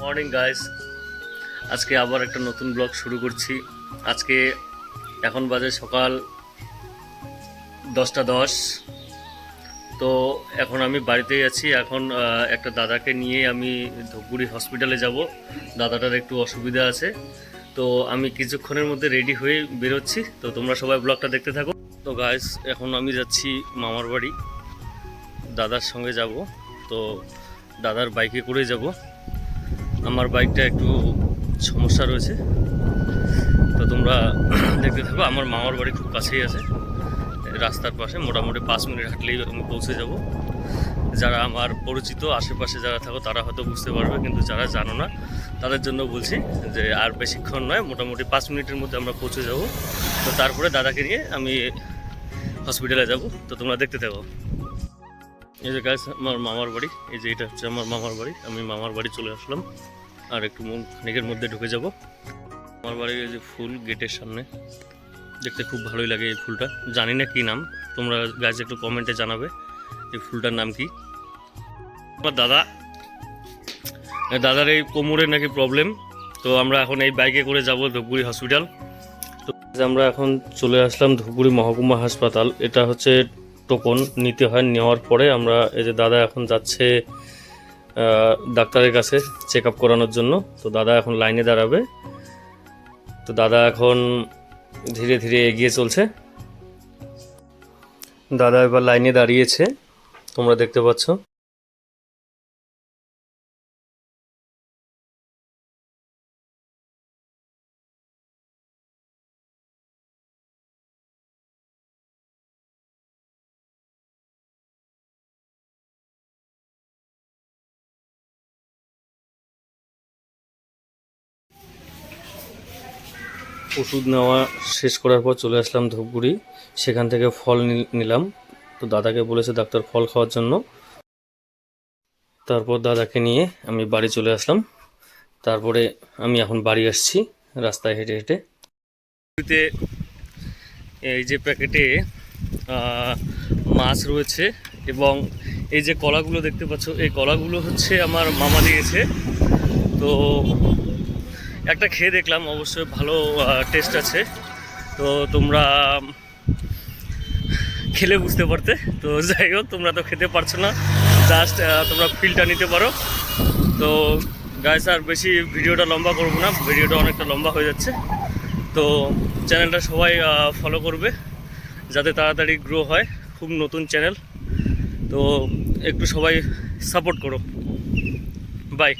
Morning guys, আজকে আবার একটা নতুন ব্লগ শুরু করছি। আজকে এখন বাজে সকাল 10:10। তো এখন আমি বাড়িতেই আছি। এখন একটা দাদাকে নিয়ে আমি ধূপগুড়ি হসপিটালে যাব। দাদাটার একটু অসুবিধা আছে, তো আমি কিছুক্ষণের মধ্যে রেডি হয়ে বেরোচ্ছি। তো তোমরা সবাই ব্লগটা দেখতে থাকো। তো গাইস, এখন আমি যাচ্ছি মামার বাড়ি, দাদার সঙ্গে যাব। তো দাদার বাইকে করে যাব। আমার বাইকটা একটু সমস্যা রয়েছে, তো তোমরা দেখতে থাকো। আমার মামার বাড়ি খুব কাছেই আছে, রাস্তার পাশে, মোটামুটি 5 মিনিট হাঁটলেই আমি পৌঁছে যাব। যারা আমার পরিচিত আশেপাশে যারা থাকো তারা হয়তো বুঝতে পারবে, কিন্তু যারা জানো না তাদের জন্য বলছি যে আর বেশিক্ষণ নয়, মোটামুটি 5 মিনিটের মধ্যে আমরা পৌঁছে যাব। তো তারপরে দাদাকে নিয়ে আমি হসপিটালে যাব। তো তোমরা দেখতে থাকো। এই যে গাইস, আমার মামার বাড়ি, এই যে এটা হচ্ছে আমার মামার বাড়ি। আমি মামার বাড়ি চলে আসলাম, আর একটু খানিকের মধ্যে ঢুকে যাব। আমার বাড়ির এই যে ফুল গেটের সামনে, দেখতে খুব ভালোই লাগে এই ফুলটা। জানি না কি নাম, তোমরা গাইস একটু কমেন্টে জানাবে এই ফুলটার নাম কি। আমার দাদার এই কোমরে নাকি প্রবলেম, তো আমরা এখন এই বাইকে করে যাব ধূপগুড়ি হসপিটাল। তো আমরা এখন চলে আসলাম ধূপগুড়ি মহকুমা হাসপাতাল। এটা হচ্ছে টোকন নিতে হয়, নেওয়ার পরে আমরা, এই যে দাদা এখন যাচ্ছে ডাক্তারের কাছে চেক আপ করানোর জন্য। তো দাদা এখন লাইনে দাঁড়াবে। তো দাদা এখন ধীরে ধীরে এগিয়ে চলছে। দাদা এবার লাইনে দাঁড়িয়েছে, তোমরা দেখতে পাচ্ছ। ওষুধ নেওয়া শেষ করার পর চলে আসলাম ধূপগুড়ি। সেখান থেকে ফল নিলাম। তো দাদাকে বলেছে ডাক্তার ফল খাওয়ার জন্য। তারপর দাদাকে নিয়ে আমি বাড়ি চলে আসলাম। তারপরে আমি এখন বাড়ি আসছি রাস্তায় হেঁটে হেঁটে। এই যে প্যাকেটে মাছ রয়েছে, এবং এই যে কলাগুলো দেখতে পাচ্ছ, এই কলাগুলো হচ্ছে আমার মামা দিয়েছে। তো একটা খেয়ে দেখলাম, অবশ্যই ভালো টেস্ট আছে। তো তোমরা খেলে বুঝতে পারতে। তো যাই হোক, তোমরা তো খেতে পারছো না, জাস্ট তোমরা ফিলটা নিতে পারো। তো গাইস, আর বেশি ভিডিওটা লম্বা করবো না, ভিডিওটা অনেকটা লম্বা হয়ে যাচ্ছে। তো চ্যানেলটা সবাই ফলো করবে যাতে তাড়াতাড়ি গ্রো হয়, খুব নতুন চ্যানেল। তো একটু সবাই সাপোর্ট করো। বাই।